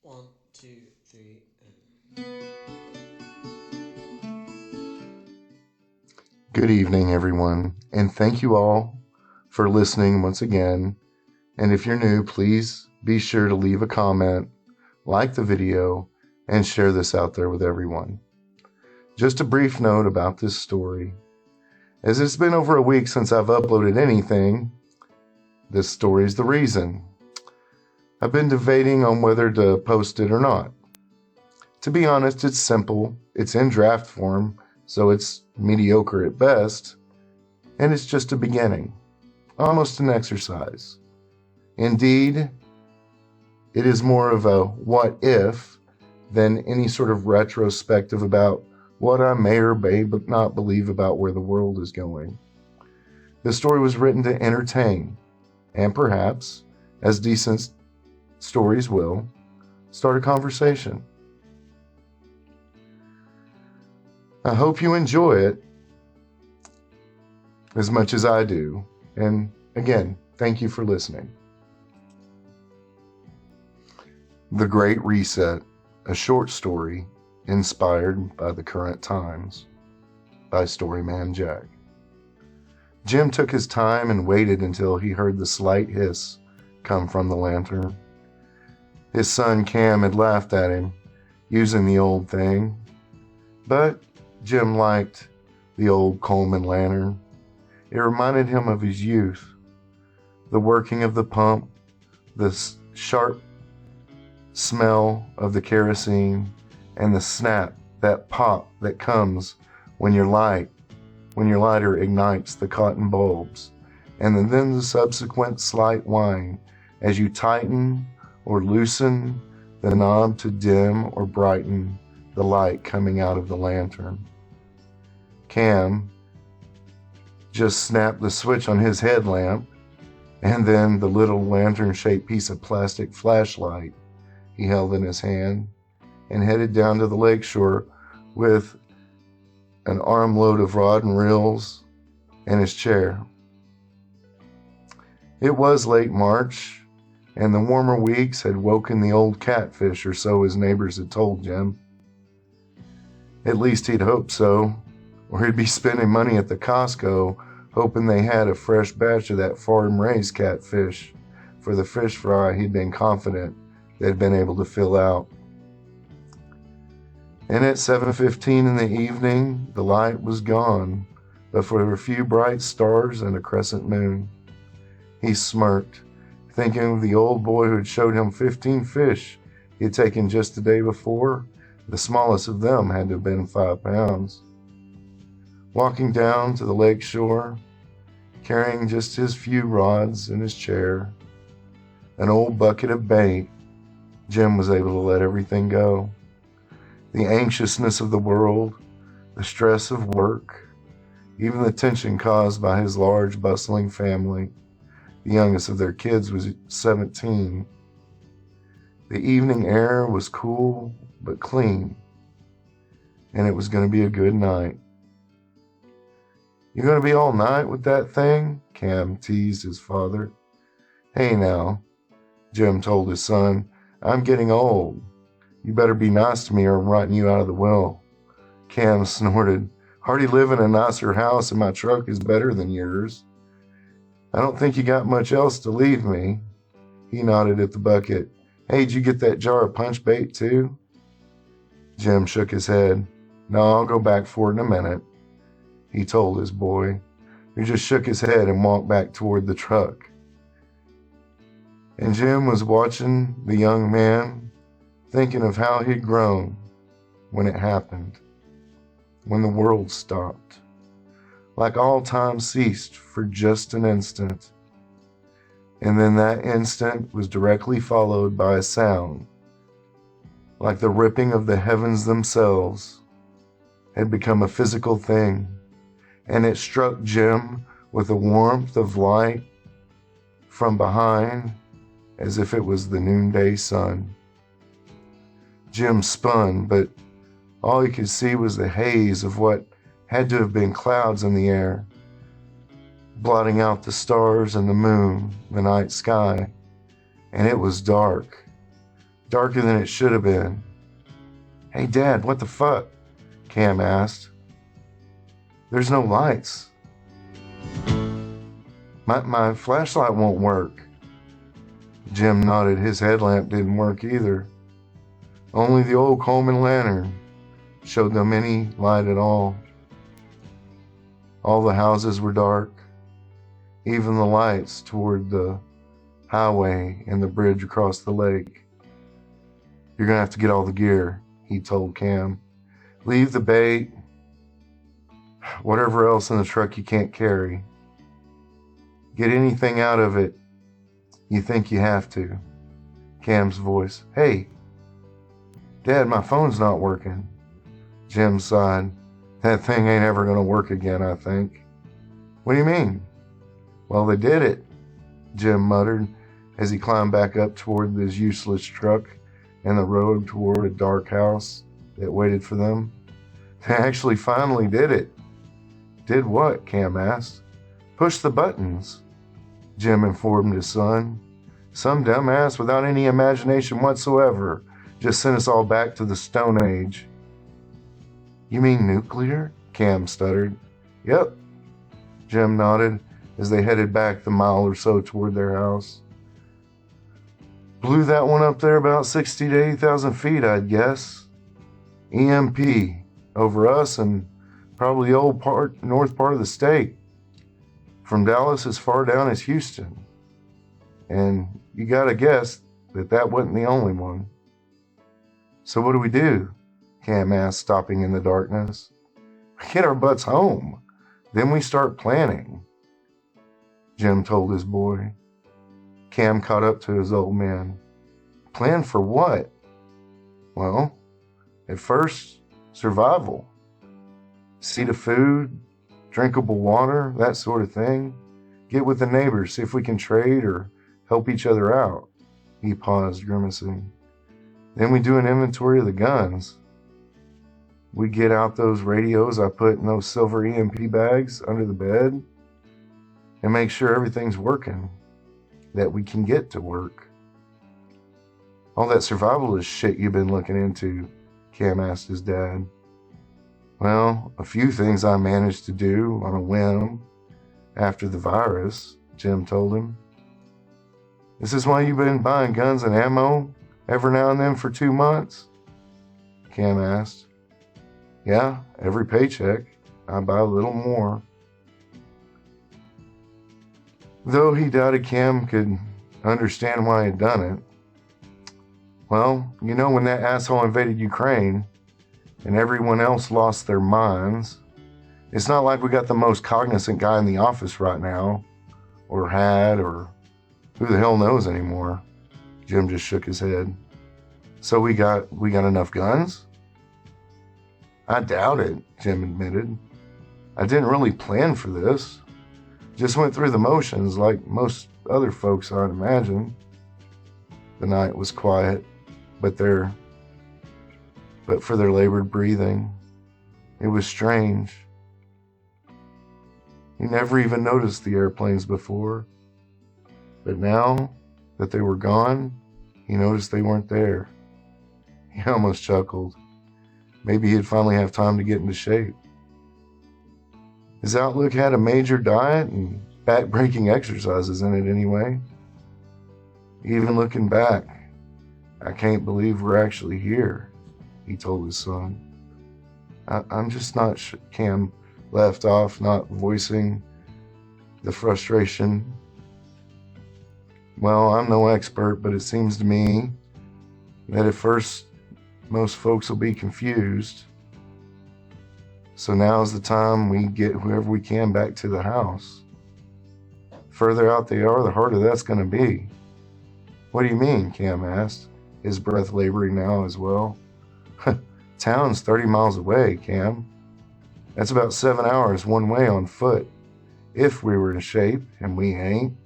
One, two, three, Good evening, everyone, and thank you all for listening once again. And if you're new, please be sure to leave a comment, like the video, and share this out there with everyone. Just a brief note about this story. As it's been over a week since I've uploaded anything, this story's the reason. I've been debating on whether to post it or not. To be honest, it's simple. It's in draft form, so it's mediocre at best, and it's just a beginning, almost an exercise. Indeed, it is more of a what if than any sort of retrospective about what I may or may not believe about where the world is going. The story was written to entertain and perhaps, as decent stories will, start a conversation. I hope you enjoy it as much as I do. And again, thank you for listening. The Great Reset, a short story inspired by the current times, by StoryMan-Jack. Jim took his time and waited until he heard the slight hiss come from the lantern. His son Cam had laughed at him, using the old thing, but Jim liked the old Coleman lantern. It reminded him of his youth, the working of the pump, the sharp smell of the kerosene, and the snap, that pop that comes when your lighter ignites the cotton bulbs, and then the subsequent slight whine as you tighten or loosen the knob to dim or brighten the light coming out of the lantern. Cam just snapped the switch on his headlamp, and then the little lantern-shaped piece of plastic flashlight he held in his hand, and headed down to the lakeshore with an armload of rod and reels and his chair. It was late March, and the warmer weeks had woken the old catfish, or so his neighbors had told Jim. At least he'd hoped so, or he'd be spending money at the Costco hoping they had a fresh batch of that farm-raised catfish for the fish fry he'd been confident they'd been able to fill out. And at 7:15 in the evening, the light was gone, but for a few bright stars and a crescent moon. He smirked, thinking of the old boy who had showed him 15 fish he had taken just the day before. The smallest of them had to have been 5 pounds. Walking down to the lake shore, carrying just his few rods in his chair, an old bucket of bait, Jim was able to let everything go. The anxiousness of the world, the stress of work, even the tension caused by his large, bustling family. The youngest of their kids was 17. The evening air was cool but clean, and it was going to be a good night. "You going to be all night with that thing?" Cam teased his father. "Hey now," Jim told his son, "I'm getting old. You better be nice to me or I'm writing you out of the will." Cam snorted. "Already live in a nicer house and my truck is better than yours. I don't think you got much else to leave me." He nodded at the bucket. "Hey, did you get that jar of punch bait too?" Jim shook his head. "No, I'll go back for it in a minute," he told his boy, who just shook his head and walked back toward the truck. And Jim was watching the young man, thinking of how he'd grown when it happened, when the world stopped, like all time ceased for just an instant. And then that instant was directly followed by a sound, like the ripping of the heavens themselves had become a physical thing, and it struck Jim with a warmth of light from behind as if it was the noonday sun. Jim spun, but all he could see was the haze of what had to have been clouds in the air, blotting out the stars and the moon, the night sky, and it was dark, darker than it should have been. Hey, Dad, what the fuck? Cam asked. There's no lights. My flashlight won't work. Jim nodded. His headlamp didn't work either. Only the old Coleman lantern showed them any light at all. All the houses were dark, even the lights toward the highway and the bridge across the lake. You're gonna have to get all the gear, he told Cam. Leave the bait, whatever else in the truck you can't carry. Get anything out of it you think you have to. Cam's voice. Hey, Dad, my phone's not working. Jim sighed. That thing ain't ever gonna work again, I think. What do you mean? Well, they did it, Jim muttered as he climbed back up toward his useless truck and the road toward a dark house that waited for them. They actually finally did it. Did what? Cam asked. Push the buttons, Jim informed his son. Some dumbass without any imagination whatsoever just sent us all back to the Stone Age. You mean nuclear? Cam stuttered. Yep, Jim nodded as they headed back the mile or so toward their house. Blew that one up there about 60 to 80,000 feet, I'd guess. EMP over us and probably the north part of the state. From Dallas as far down as Houston. And you gotta guess that wasn't the only one. So what do we do? Cam asked, stopping in the darkness. We get our butts home. Then we start planning, Jim told his boy. Cam caught up to his old man. Plan for what? Well, at first, survival. See the food, drinkable water, that sort of thing. Get with the neighbors, see if we can trade or help each other out. He paused, grimacing. Then we do an inventory of the guns. We get out those radios I put in those silver EMP bags under the bed and make sure everything's working, that we can get to work. All that survivalist shit you've been looking into, Cam asked his dad. Well, a few things I managed to do on a whim after the virus, Jim told him. This is why you've been buying guns and ammo every now and then for 2 months? Cam asked. Yeah, every paycheck, I buy a little more. Though he doubted Cam could understand why he'd done it. Well, you know when that asshole invaded Ukraine and everyone else lost their minds, it's not like we got the most cognizant guy in the office right now, or had, or who the hell knows anymore. Jim just shook his head. So we got enough guns? I doubt it, Jim admitted. I didn't really plan for this. Just went through the motions like most other folks, I'd imagine. The night was quiet, but for their labored breathing, it was strange. He never even noticed the airplanes before, but now that they were gone, he noticed they weren't there. He almost chuckled. Maybe he'd finally have time to get into shape. His outlook had a major diet and back-breaking exercises in it anyway. Even looking back, I can't believe we're actually here, he told his son. I'm just not sure. Cam left off, not voicing the frustration. Well, I'm no expert, but it seems to me that at first most folks will be confused. So now's the time we get whoever we can back to the house. Further out they are, the harder that's going to be. What do you mean? Cam asked, his breath laboring now as well. Town's 30 miles away, Cam. That's about 7 hours one way on foot, if we were in shape, and we ain't.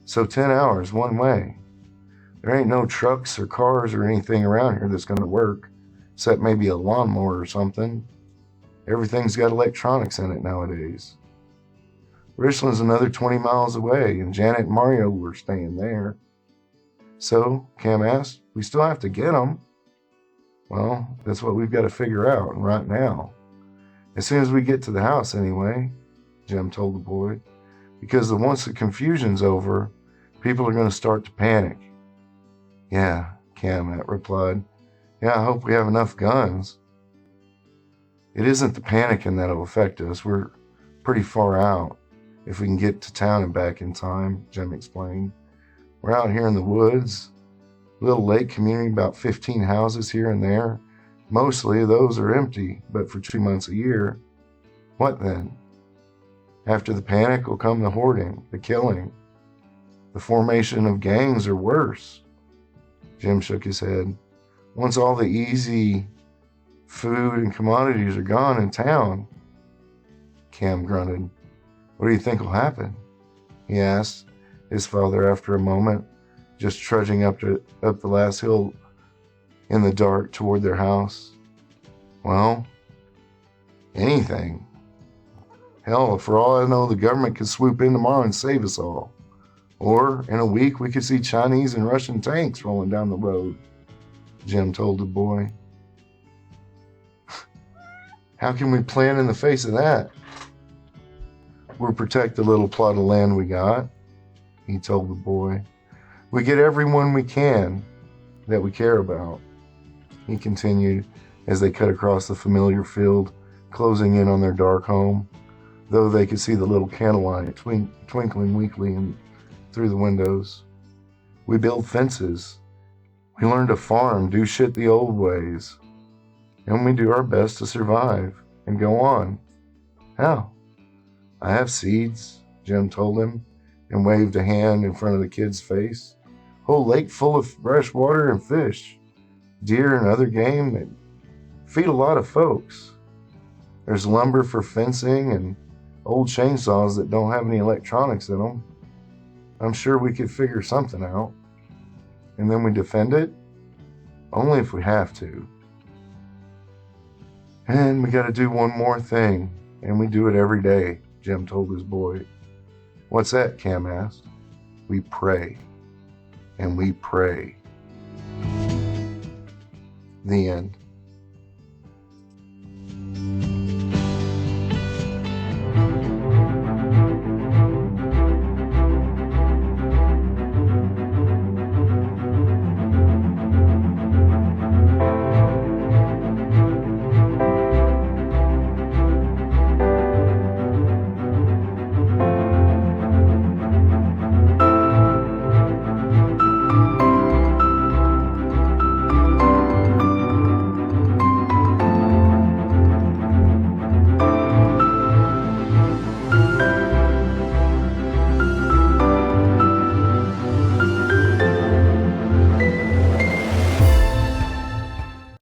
So 10 hours one way. There ain't no trucks or cars or anything around here that's going to work, except maybe a lawnmower or something. Everything's got electronics in it nowadays. Richland's another 20 miles away, and Janet and Mario were staying there. So, Cam asked, We still have to get them. Well, that's what we've got to figure out right now. As soon as we get to the house, anyway, Jim told the boy. Because once the confusion's over, people are going to start to panic. Yeah, Cam replied. Yeah, I hope we have enough guns. It isn't the panicking that'll affect us. We're pretty far out. If we can get to town and back in time, Jim explained. We're out here in the woods. Little lake community, about 15 houses here and there. Mostly those are empty, but for 2 months a year. What then? After the panic will come the hoarding, the killing, the formation of gangs or worse. Jim shook his head. Once all the easy food and commodities are gone in town, Cam grunted. What do you think will happen? He asked his father after a moment, just trudging up the last hill in the dark toward their house. Well, anything. Hell, for all I know, the government could swoop in tomorrow and save us all. Or, in a week, we could see Chinese and Russian tanks rolling down the road, Jim told the boy. How can we plan in the face of that? We'll protect the little plot of land we got, he told the boy. We get everyone we can that we care about, he continued as they cut across the familiar field, closing in on their dark home, though they could see the little candlelight twinkling weakly through the windows. We build fences. We learn to farm, do shit the old ways. And we do our best to survive and go on. How? I have seeds, Jim told him, and waved a hand in front of the kid's face. Whole lake full of fresh water and fish, deer and other game that feed a lot of folks. There's lumber for fencing and old chainsaws that don't have any electronics in them. I'm sure we could figure something out. And then we defend it? Only if we have to. And we got to do one more thing, and we do it every day, Jim told his boy. What's that? Cam asked. We pray. And we pray. The end.